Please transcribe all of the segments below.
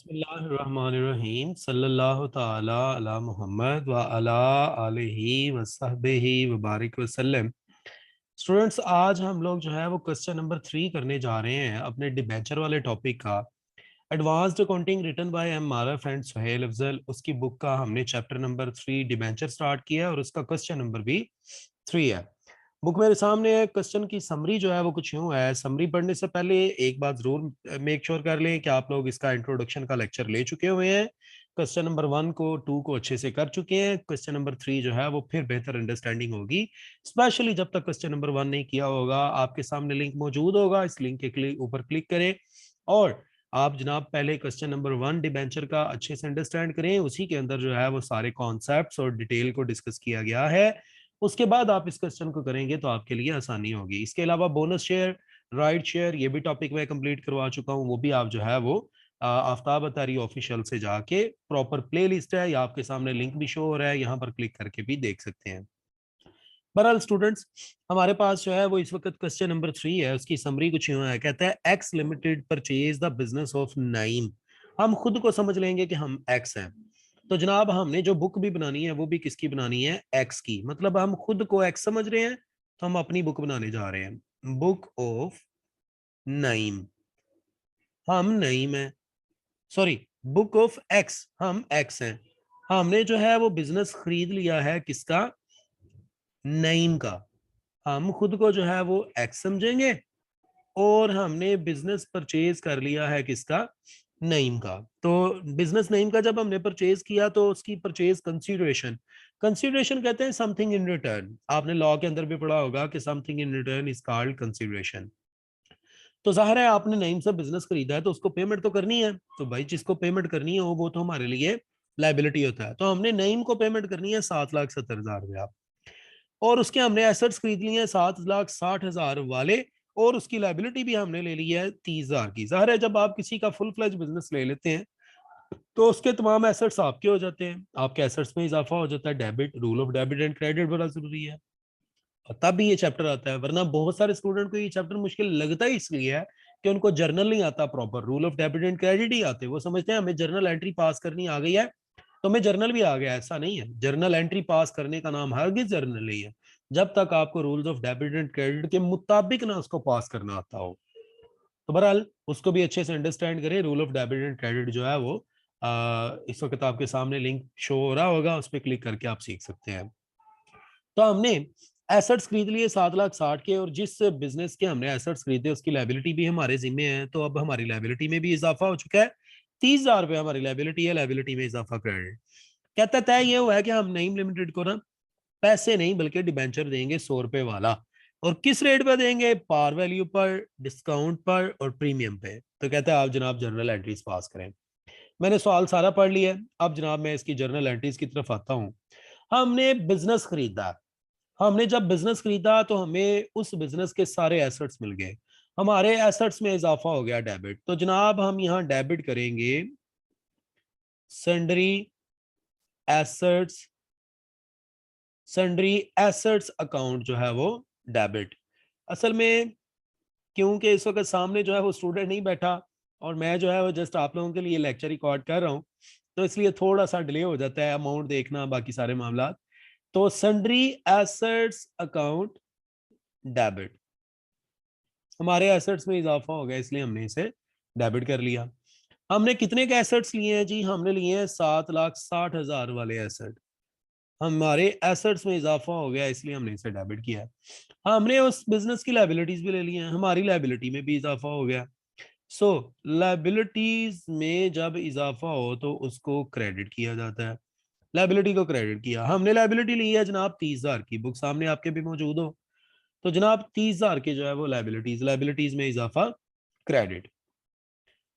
बिस्मिल्लाहिर्रहमानिर्रहीम सल्लल्लाहु ताला अला मुहम्मद व अला आलिहि व सहबिहि व बारिक वसल्लम। स्टूडेंट्स, आज हम लोग जो है वो क्वेश्चन नंबर 3 करने जा रहे हैं अपने डिबेंचर वाले टॉपिक का। एडवांस्ड अकाउंटिंग रिटन बाय हमारा फ्रेंड सुहेल अफजल, उसकी बुक का हमने चैप्टर नंबर 3 डिबेंचर स्टार्ट किया है और उसका क्वेश्चन नंबर भी 3 है। बुक मेरे सामने है। क्वेश्चन की समरी जो है वो कुछ यूं है। समरी पढ़ने से पहले एक बात जरूर मेक श्योर कर लें कि आप लोग इसका इंट्रोडक्शन का लेक्चर ले चुके हुए हैं। क्वेश्चन नंबर 1 को 2 को अच्छे से कर चुके हैं। क्वेश्चन नंबर 3 जो है वो फिर बेहतर अंडरस्टैंडिंग होगी, स्पेशली जब तक क्वेश्चन नंबर 1 नहीं किया होगा। आपके सामने लिंक मौजूद होगा, इस लिंक के ऊपर क्लिक करें और आप जनाब पहले क्वेश्चन नंबर 1 डिबेंचर का अच्छे से अंडरस्टैंड करें। उसी के अंदर जो है वो सारे कॉन्सेप्ट्स और डिटेल को डिस्कस किया गया है। उसके बाद आप इस क्वेश्चन को करेंगे तो आपके लिए आसानी होगी। इसके अलावा बोनस शेयर, राइट शेयर, ये भी टॉपिक मैं कंप्लीट करवा चुका हूँ। वो भी आप जो है वो आफ्ताब अतारी ऑफिशियल से जाके प्रॉपर प्ले लिस्ट है, या आपके सामने लिंक भी शो हो रहा है, यहाँ पर क्लिक करके भी देख सकते हैं। बहरहाल स्टूडेंट्स, हमारे पास जो है वो इस वक्त क्वेश्चन नंबर 3 है। उसकी समरी कुछ यूं है। कहता है x limited purchase the business of Naeem. हम खुद को समझ लेंगे कि हम एक्स हैं। तो जनाब हमने जो बुक भी बनानी है वो भी किसकी बनानी है? एक्स की। मतलब हम खुद को एक्स समझ रहे हैं तो हम अपनी बुक बनाने जा रहे हैं, बुक ऑफ नईम। हम नईम है, सॉरी, बुक ऑफ एक्स, हम एक्स हैं। हमने जो है वो बिजनेस खरीद लिया है किसका? नईम का। हम खुद को जो है वो एक्स समझेंगे और हमने बिजनेस परचेज कर लिया है किसका? नईम का। तो बिजनेस नईम का जब हमने परचेज किया तो उसकी परचेज कंसीडरेशन, कंसीडरेशन कहते हैं समथिंग इन रिटर्न। आपने लॉ के अंदर भी पढ़ा होगा कि something in return is called consideration. तो जाहिर है आपने नईम से बिजनेस खरीदा है तो उसको पेमेंट तो करनी है। तो भाई जिसको पेमेंट करनी है वो तो हमारे लिए लाइबिलिटी होता है। तो हमने नईम को पेमेंट करनी है 7,70,000 रुपया, और उसके हमने एसेट्स खरीद लिए हैं 7,60,000 वाले, और उसकी लाइबिलिटी भी हमने ले ली है 30,000 की। जाहिर है जब आप किसी का फुल फ्लेज बिजनेस ले लेते हैं तो उसके तमाम एसेट्स आपके हो जाते हैं, आपके एसेट्स में इजाफा हो जाता है। Debit, rule of debit and credit बड़ा जरूरी है, और तब भी ये चैप्टर आता है। वरना बहुत सारे स्टूडेंट को ये चैप्टर मुश्किल लगता ही इसलिए है कि उनको जर्नल नहीं आता proper, rule of debit and credit ही आते। वो समझते हैं हमें जर्नल एंट्री पास करनी आ गई है तो हमें जर्नल भी आ गया। ऐसा नहीं है, जर्नल एंट्री पास करने का नाम हरगिज जर्नल नहीं है जब तक आपको rules of debit and credit के मुताबिक ना उसको पास करना आता हो। तो बहरहाल उसको भी अच्छे से अंडरस्टैंड करें। Rule of debit and credit जो है वो इस वक्त आपके सामने लिंक शो हो रहा होगा, उस पर क्लिक करके आप सीख सकते हैं। तो हमने एसेट्स खरीद लिए 7,60,000 के, और जिस बिजनेस के हमने एसेट्स खरीदे उसकी लाइबिलिटी भी हमारे जिम्मे है। तो अब हमारी लाइबिलिटी में भी इजाफा हो चुका है। 30,000 रुपये हमारी लाइबिलिटी है, लाइबिलिटी में इजाफा क्रेडिट। कहता तय ये हुआ है कि हम नईम लिमिटेड को ना पैसे नहीं बल्कि डिबेंचर देंगे 100 रुपए वाला। और किस रेट पे देंगे? पार वैल्यू पर, डिस्काउंट पर और प्रीमियम पे। तो कहता है आप जनाब जर्नल एंट्रीज पास करें। मैंने सवाल सारा पढ़ लिया है। अब जनाब मैं इसकी जर्नल एंट्रीज की तरफ आता हूँ। हमने बिजनेस खरीदा। हमने जब बिजनेस खरीदा तो हमें उस बिजनेस के सारे एसेट्स मिल गए। हमारे एसेट्स में इजाफा हो गया डेबिट। तो जनाब हम यहाँ डेबिट करेंगे sundry assets, sundry assets account जो है वो डेबिट। असल में क्योंकि इस वक्त सामने जो है वो स्टूडेंट नहीं बैठा और मैं जो है वो जस्ट आप लोगों के लिए लेक्चर रिकॉर्ड कर रहा हूँ, तो इसलिए थोड़ा सा डिले हो जाता है, अमाउंट देखना बाकी सारे मामला। तो सन्ड्री एसेट्स अकाउंट डेबिट, हमारे एसेट्स में इजाफा हो गया इसलिए हमने इसे डेबिट कर लिया। हमने कितने के एसेट्स लिए हैं जी? हमने लिए हैं 7,60,000 वाले एसेट। हमारे एसेट्स में इजाफा हो गया इसलिए हमने इसे डेबिट किया है। हमने उस बिजनेस की लाइबिलिटीज भी ले ली हैं, हमारी लाइबिलिटी में भी इजाफा हो गया। सो लाइबिलिटीज में जब इजाफा हो तो उसको क्रेडिट किया जाता है। लाइबिलिटी को क्रेडिट किया। हमने लाइबिलिटी ली है जनाब 30,000 की, बुक सामने आपके भी मौजूद हो। तो जनाब 30,000 के जो है वो लाइबिलिटीज, लाइबिलिटीज में इजाफा क्रेडिट।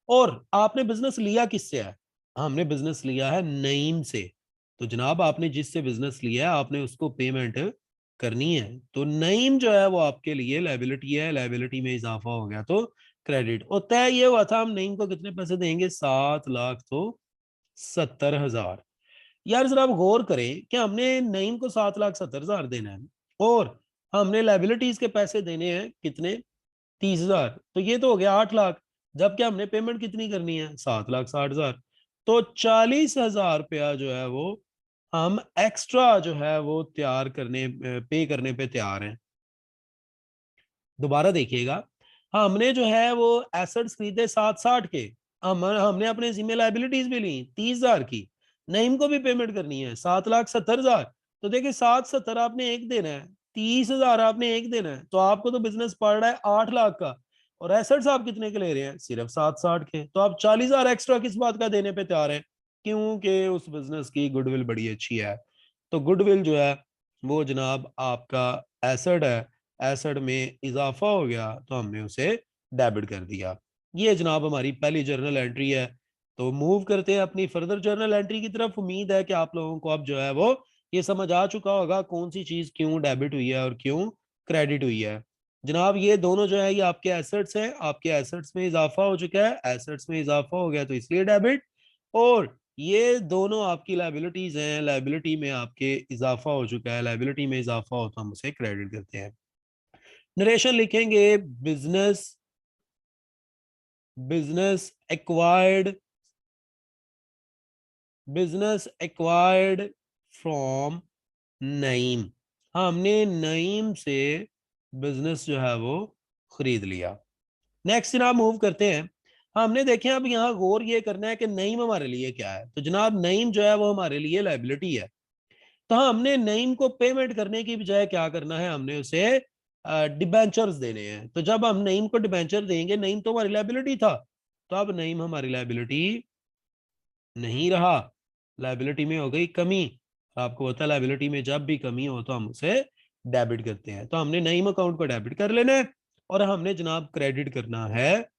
और आपने बिजनेस लिया किससे है? हमने बिजनेस लिया है नईम से। तो जनाब आपने जिससे बिजनेस लिया है आपने उसको पेमेंट करनी है। तो नईम जो है वो आपके लिए लाइबिलिटी है, लाइबिलिटी में इजाफा हो गया तो क्रेडिट। और तय ये हुआ था हम नईम को कितने पैसे देंगे? 7,70,000। यार जरा आप गौर करें कि हमने नईम को 7,70,000 देना है और हमने लाइबिलिटीज के पैसे देने हैं कितने? 30,000। तो ये तो हो गया 8 लाख। जबकि हमने पेमेंट कितनी करनी है, 7,60,000। तो 40,000 रुपया जो है वो हम एक्स्ट्रा जो है वो तैयार करने पे करने पे तैयार हैं। दोबारा देखिएगा, हमने जो है वो एसेट्स खरीदे 760 के, हमने अपने जिम्मे लाइबिलिटीज भी ली 30,000 की, नईम को भी पेमेंट करनी है 7,70,000। तो देखिए 770 आपने एक देना है, 30,000 आपने एक देना है, तो आपको तो बिजनेस पड़ रहा है 8 लाख का, और एसेट्स आप कितने के ले रहे हैं, सिर्फ 760 के। तो आप 40,000 एक्स्ट्रा किस बात का देने पे तैयार हैं, क्योंकि उस बिजनेस की गुडविल बड़ी अच्छी है। तो गुडविल जो है वो जनाब आपका एसेट है, एसेट में इजाफा हो गया तो हमने उसे डेबिट कर दिया। ये जनाब हमारी पहली जर्नल एंट्री है। तो मूव करते हैं अपनी फर्दर जर्नल एंट्री की तरफ। उम्मीद है कि आप लोगों को अब जो है वो ये समझ आ चुका होगा कौन सी चीज क्यों डेबिट हुई है और क्यों क्रेडिट हुई है। जनाब ये दोनों जो है ये आपके एसेट्स हैं, आपके एसेट्स में इजाफा हो चुका है, एसेट्स में इजाफा हो गया तो इसलिए डेबिट, और ये दोनों आपकी लाइबिलिटीज हैं, लाइबिलिटी में आपके इजाफा हो चुका है, लाइबिलिटी में इजाफा हो तो हम उसे क्रेडिट करते हैं। नरेशन लिखेंगे, business business acquired business acquired from Naeem. हमने नईम से बिजनेस जो है वो खरीद लिया। नेक्स्ट जनाब मूव करते हैं। हमने देखे अब यहाँ गौर ये करना है कि नईम हमारे लिए क्या है। तो जनाब नईम जो है वो हमारे लिए लाइबिलिटी है। तो हमने नईम को पेमेंट करने की बजाय क्या करना है, हमने उसे डिबेंचर्स देने हैं। तो जब हम नईम को डिबेंचर देंगे, नईम तो हमारी लाइबिलिटी था, तो अब नईम हमारी लाइबिलिटी नहीं रहा, लाइबिलिटी में हो गई कमी। आपको पता है लाइबिलिटी में जब भी कमी हो तो हम उसे डेबिट करते हैं। तो हमने नईम अकाउंट को डेबिट कर लेना है, और हमने जनाब क्रेडिट करना है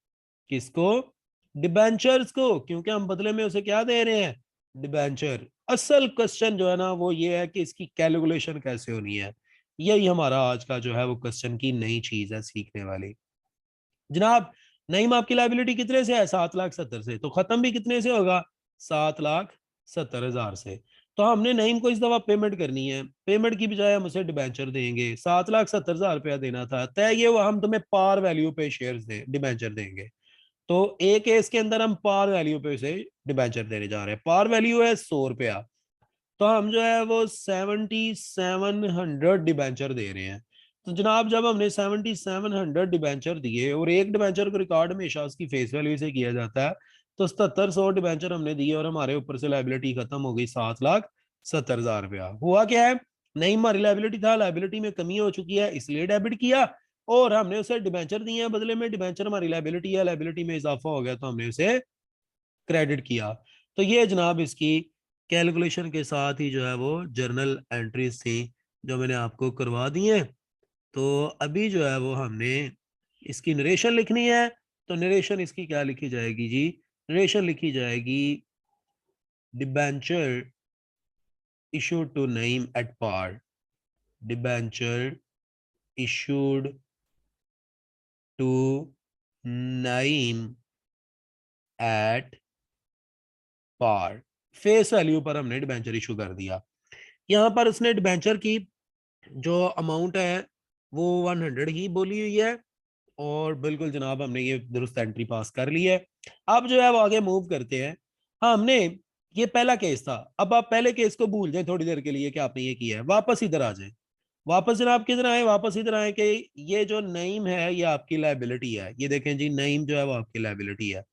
किसको, डिबेंचर्स को, क्योंकि हम बदले में उसे क्या दे रहे हैं, डिबेंचर। असल क्वेश्चन जो है ना वो ये है कि इसकी कैलकुलेशन कैसे होनी है। यही हमारा आज का जो है वो क्वेश्चन की नई चीज है सीखने वाली। जनाब नईम आपकी लाइबिलिटी कितने से है, 7,70,000 से, तो खत्म भी कितने से होगा, 7,70,000 से। तो हमने नईम को इस दफा पेमेंट करनी है, पेमेंट की बजाय हम उसे डिबेंचर देंगे, 7,70,000 रुपया देना था तय, ये वो हम तुम्हें पार वैल्यू पे शेयर्स दे डिबेंचर देंगे। तो एक केस के अंदर हम पार वैल्यू पे उसे डिबेंचर देने जा रहे हैं, पार वैल्यू है 100 रुपया, तो हम जो है वो 7,700 डिबेंचर दे रहे हैं। तो जनाब जब हमने 7,700 डिबेंचर दिए, और एक डिबेंचर को रिकॉर्ड हमेशा उसकी फेस वैल्यू से किया जाता है, तो 7700 डिबेंचर हमने दिए और हमारे ऊपर से लाइबिलिटी खत्म हो गई 7,70,000 रुपया। हुआ क्या है, नहीं हमारी लाइबिलिटी था, लाइबिलिटी में कमी हो चुकी है इसलिए डेबिट किया, और हमने उसे डिबेंचर दिए हैं बदले में, डिबेंचर हमारी लाइबिलिटी है, लाइबिलिटी में इजाफा हो गया तो हमने उसे क्रेडिट किया। तो ये जनाब इसकी कैलकुलेशन के साथ ही जो है वो जर्नल एंट्रीज थी जो मैंने आपको करवा दी हैं। तो अभी जो है वो हमने इसकी नरेशन लिखनी है। तो नरेशन इसकी क्या लिखी जाएगी जी, नरेशन लिखी जाएगी, debenture issued to Naeem at par, debenture issued to Naeem at par, face value पर हमने डिबेंचर इशू कर दिया। यहाँ पर उसने डिबेंचर की जो अमाउंट है वो 100 ही बोली हुई है, और बिल्कुल जनाब हमने ये दुरुस्त एंट्री पास कर ली है। अब जो है वो आगे मूव करते हैं। हाँ हमने, ये पहला केस था, अब आप पहले केस को भूल जाए थोड़ी देर के लिए कि आपने ये किया है, वापस इधर आ जाए, वापस जनाब किधर आए, वापस इधर आए कि ये जो नईम है ये आपकी लाइबिलिटी है। ये देखें जी नईम जो है वो आपकी लाइबिलिटी है,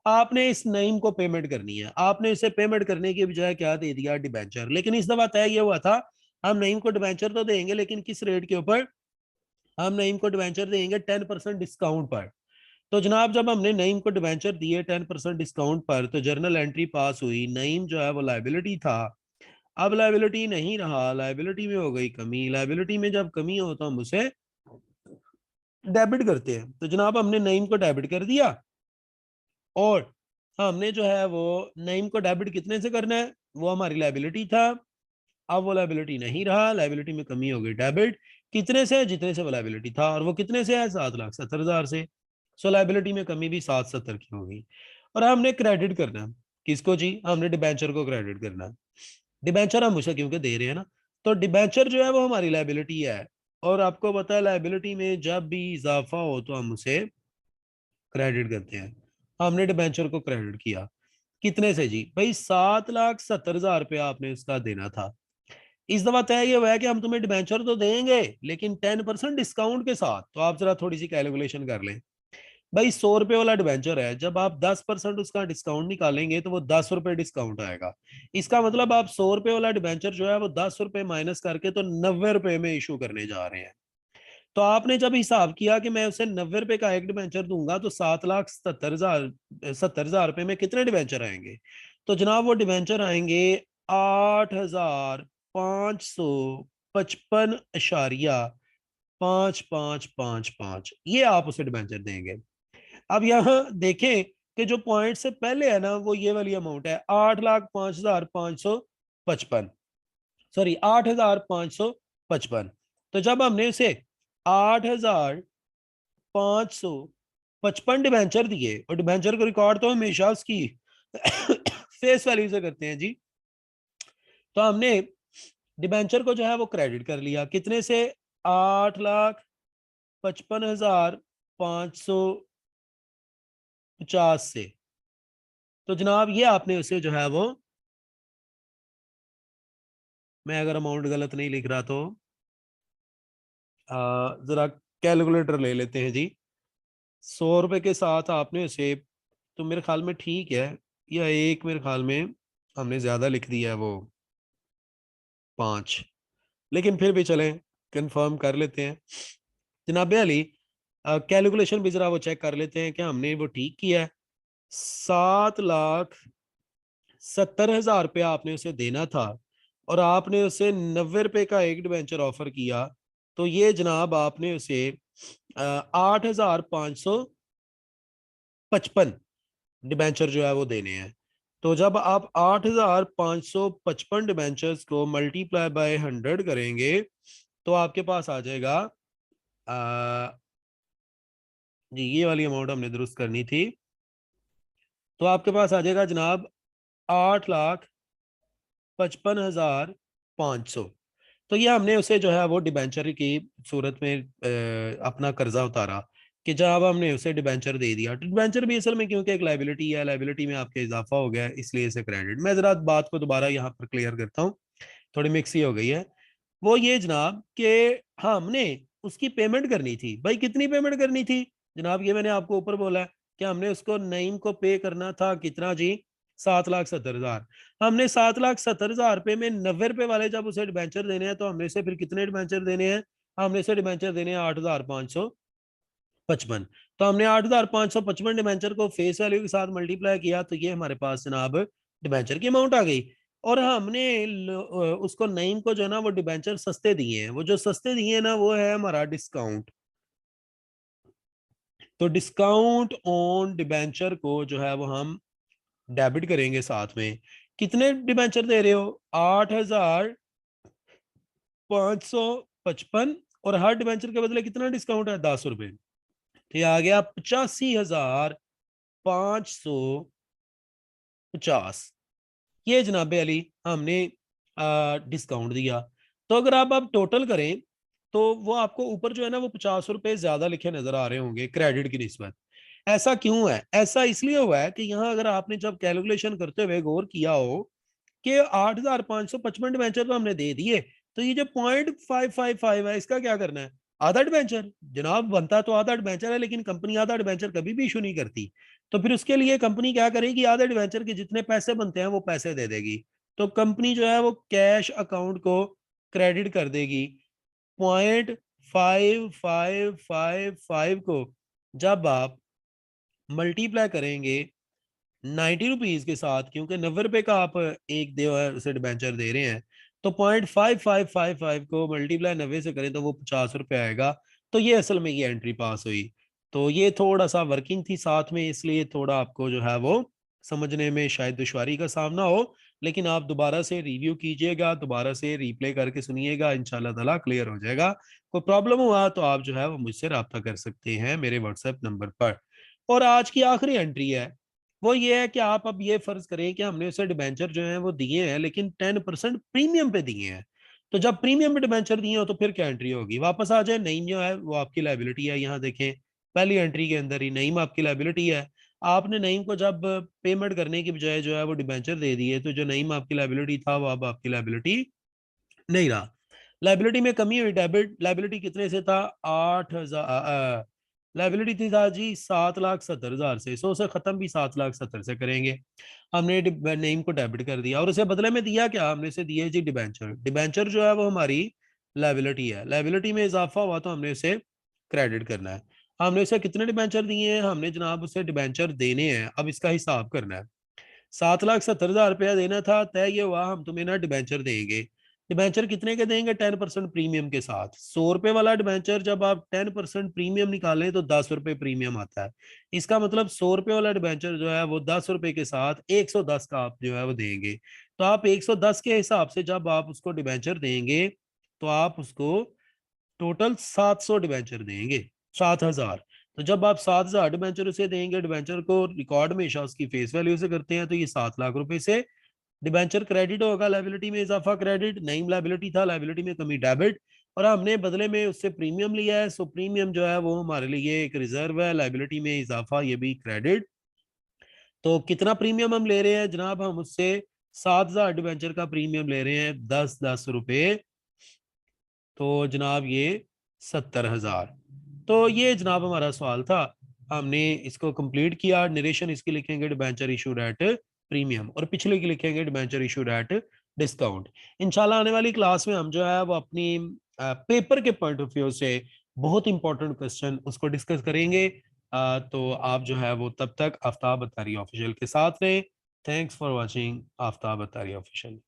आपने इस नईम को पेमेंट करनी है, आपने इसे पेमेंट करने की बजाय क्या दे दिया, डिबेंचर। लेकिन इस दफा तय ये हुआ था हम नईम को डिबेंचर तो देंगे, लेकिन किस रेट के ऊपर, हम नईम को डिबेंचर देंगे 10% डिस्काउंट पर। तो जनाब जब हमने नईम को डिबेंचर दिए 10% डिस्काउंट पर, तो जर्नल एंट्री पास हुई, नईम जो है वो लाइबिलिटी था, अब लाइबिलिटी नहीं रहा, लाइबिलिटी में हो गई कमी, लाइबिलिटी में जब कमी हो तो हम उसे डेबिट करते हैं। तो जनाब हमने नईम को डेबिट कर दिया, और हमने जो है वो नईम को डेबिट कितने से करना है, वो हमारी लाइबिलिटी था, अब वो लाइबिलिटी नहीं रहा, लाइबिलिटी में कमी हो गई, डेबिट कितने से, जितने से वो लाइबिलिटी था, और वो कितने से है, 7,70,000 से। सो लाइबिलिटी में कमी भी 770 की होगी। और हमने क्रेडिट करना है किसको जी, हमने डिबेंचर को क्रेडिट करना है। डिबेंचर हम उसे क्योंकि दे रहे हैं ना, तो डिबेंचर जो है वो हमारी लाइबिलिटी है, और आपको पता है लाइबिलिटी में जब भी इजाफा हो तो हम उसे क्रेडिट करते हैं। हमने डिबेंचर को क्रेडिट किया, कितने से जी भाई? 7,70,000 रुपया आपने उसका देना था। इस दफा तय ये हुआ है कि हम तुम्हें डिबेंचर तो देंगे लेकिन 10% डिस्काउंट के साथ। तो आप जरा थोड़ी सी कैलकुलेशन कर लें भाई। 100 रुपए वाला डिबेंचर है, जब आप 10% उसका डिस्काउंट निकालेंगे तो वो 10 रुपए डिस्काउंट आएगा। इसका मतलब आप 100 रुपए वाला डिबेंचर जो है वो 10 रुपए माइनस करके तो 90 रुपए में इशू करने जा रहे हैं। तो आपने जब हिसाब किया कि मैं उसे 90 रुपए का एक डिबेंचर दूंगा तो 7,70,000 रुपए में कितने डिबेंचर आएंगे? तो जनाब वो डिबेंचर आएंगे 8,555.5555। ये आप उसे डिबेंचर देंगे। अब यहाँ देखें कि जो पॉइंट से पहले है ना वो ये वाली अमाउंट है 8,05,555, सॉरी 8,555। तो जब हमने उसे 8,555 डिबेंचर दिए, और डिबेंचर को रिकॉर्ड तो हमेशा उसकी फेस वैल्यू से करते हैं जी, तो हमने डिबेंचर को जो है वो क्रेडिट कर लिया कितने से? 8,55,550 से। तो जनाब ये आपने उसे जो है वो, मैं अगर अमाउंट गलत नहीं लिख रहा तो जरा कैलकुलेटर ले लेते हैं जी। 100 रुपए के साथ आपने उसे, तो मेरे ख्याल में ठीक है, या एक मेरे ख्याल में हमने ज्यादा लिख दिया है वो 5, लेकिन फिर भी चलें कंफर्म कर लेते हैं। जनाब अली कैलकुलेशन भी जरा वो चेक कर लेते हैं कि हमने वो ठीक किया है। 7,70,000 रुपया आपने उसे देना था और आपने उसे 90 रुपए का एक डिबेंचर ऑफर किया। तो ये जनाब आपने उसे 8,555 डिबेंचर जो है वो देने हैं। तो जब आप 8,555 डिबेंचर्स को मल्टीप्लाई बाय 100 करेंगे तो आपके पास आ जाएगा, जी ये वाली अमाउंट हमने दुरुस्त करनी थी, तो आपके पास आ जाएगा जनाब 8,55,500। तो ये हमने उसे जो है वो डिबेंचर की सूरत में अपना कर्जा उतारा कि जब हमने उसे डिबेंचर दे दिया। डिबेंचर भी असल में क्योंकि एक लाइबिलिटी है, लाइबिलिटी में आपके इजाफा हो गया है इसलिए इसे क्रेडिट। मैं जरा बात को दोबारा यहाँ पर क्लियर करता हूँ, थोड़ी मिक्स ही हो गई है। वो ये जनाब कि हमने उसकी पेमेंट करनी थी। भाई कितनी पेमेंट करनी थी जनाब? ये मैंने आपको ऊपर बोला है कि हमने उसको नईम को पे करना था कितना जी? 7,70,000। हमने 7,70,000 रुपए में 90 रुपए वाले जब उसे डिबेंचर देने हैं तो हमने से फिर कितने डिबेंचर देने हैं? हमने से डिबेंचर देने हैं 8,555। तो हमने 8,555 डिबेंचर को फेस वैल्यू के साथ मल्टीप्लाई किया तो ये हमारे पास जनाब डिबेंचर की अमाउंट आ गई। और हमने उसको नईम को जो है ना वो डिबेंचर सस्ते दिए हैं। वो जो सस्ते दिए हैं ना वो है हमारा डिस्काउंट। तो डिस्काउंट ऑन डिबेंचर को जो है वो हम डेबिट करेंगे साथ में। कितने डिबेंचर दे रहे हो? 8,555, और हर डिबेंचर के बदले कितना डिस्काउंट है? 10 रुपए। तो ये आ गया 85,550। ये जनाबे अली हमने डिस्काउंट दिया। तो अगर आप अब टोटल करें तो वो आपको ऊपर जो है ना वो 50 रुपए ज्यादा लिखे नजर आ रहे होंगे क्रेडिट की निस्बत। ऐसा क्यों है? ऐसा इसलिए हुआ है कि यहाँ अगर आपने जब कैलकुलेशन करते हुए गौर किया हो कि 8,555 डिबेंचर तो हमने दे दिए, तो ये जो 0.555 है इसका क्या करना है? आधा डिबेंचर। जनाब बनता तो आधा डिबेंचर है लेकिन कंपनी आधा डिबेंचर कभी भी इशू नहीं करती। तो फिर उसके लिए कंपनी क्या करेगी? आधा डिबेंचर के जितने पैसे बनते हैं वो पैसे दे देगी। तो कंपनी जो है वो कैश अकाउंट को क्रेडिट कर देगी। 0.5555 को जब आप मल्टीप्लाई करेंगे 90 रुपीज के साथ, क्योंकि 90 रुपए का आप एक दे उसे डिबेंचर दे रहे हैं, तो 0.5555 को मल्टीप्लाई 90 से करें तो वो 50 रुपए आएगा। तो ये असल में ये एंट्री पास हुई। तो ये थोड़ा सा वर्किंग थी साथ में, इसलिए थोड़ा आपको जो है वो समझने में शायद दुश्वारी का सामना हो, लेकिन आप दोबारा से रिव्यू कीजिएगा, दोबारा से रिप्ले करके सुनिएगा, इंशाल्लाह ताला क्लियर हो जाएगा। कोई प्रॉब्लम हुआ तो आप जो है वो मुझसे रब्ता कर सकते हैं मेरे व्हाट्सएप नंबर पर। और आज की आखिरी एंट्री है वो ये है कि आप अब ये फर्ज करें कि हमने उसे डिबेंचर जो है वो दिए हैं लेकिन 10% प्रीमियम पे दिए हैं। तो जब प्रीमियम पे डिबेंचर दिए हो तो फिर क्या एंट्री होगी? वापस आ जाए, नहीं जो है वो आपकी लाइबिलिटी है, यहाँ देखें पहली एंट्री के अंदर ही नईम आपकी लाइबिलिटी है। आपने नईम को जब पेमेंट करने की बजाय जो है वो डिबेंचर दे दिए, तो जो नईम आपकी लाइबिलिटी था वो अब आपकी लाइबिलिटी नहीं रहा। लाइबिलिटी में कमी हुई, डेबिट लाइबिलिटी कितने से था, 8,000, लाइबिलिटी थी था जी 7,70,000 से, सो उसे खत्म भी 7,70,000 से करेंगे। हमने नेम को डेबिट कर दिया और उसे बदले में दिया क्या, हमने इसे दिए जी डिबेंचर। डिबेंचर जो है वो हमारी लाइबिलिटी है, लाइबिलिटी में इजाफा हुआ तो हमने इसे क्रेडिट करना है। हमने इसे कितने डिबेंचर दिए हैं, हमने जनाब उसे डिबेंचर देने हैं, अब इसका हिसाब करना है। 7,70,000 रुपया देना था, तय ये हुआ हम तुम्हें ना डिबेंचर देंगे। डिबेंचर कितने के देंगे, 10% प्रीमियम के साथ। 100 रुपए वाला डिबेंचर जब आप 10% प्रीमियम निकालें तो 10 रुपए प्रीमियम आता है। इसका मतलब 100 रुपए वाला डिबेंचर जो है वो 10 रुपए के साथ 110 का आप जो है वो देंगे। तो आप 110 के हिसाब से जब आप उसको डिबेंचर देंगे तो आप उसको टोटल 700 डिबेंचर देंगे, 7,000। तो जब आप 7,000 डिबेंचर उसे देंगे, डिबेंचर को रिकॉर्ड हमेशा उसकी फेस वैल्यू से करते हैं, तो ये 7 लाख रुपए से डिबेंचर क्रेडिट होगा, लाइबिलिटी में इजाफा क्रेडिट, नई लाइबिलिटी था, लाइबिलिटी में कमी डेबिट, और हमने बदले में उससे प्रीमियम लिया है। सो प्रीमियम जो है वो हमारे लिए एक रिजर्व है, लाइबिलिटी में इजाफा ये भी क्रेडिट। तो कितना प्रीमियम हम ले रहे हैं जनाब, हम उससे 7,000 डिबेंचर का प्रीमियम ले रहे हैं 10-10 रुपए, तो जनाब ये 70,000। तो ये जनाब हमारा सवाल था, हमने इसको कंप्लीट किया। नरेशन इसकी लिखेंगे डिबेंचर इशूड एट प्रीमियम, और पिछले की लिखेंगे डिबेंचर इशूड एट डिस्काउंट। इंशाल्लाह आने वाली क्लास में हम जो है वो अपनी पेपर के पॉइंट ऑफ व्यू से बहुत इंपॉर्टेंट क्वेश्चन उसको डिस्कस करेंगे। तो आप जो है वो तब तक आफ्ताब अत्तारी ऑफिशियल के साथ रहे। Thanks for watching Aftab Attari official.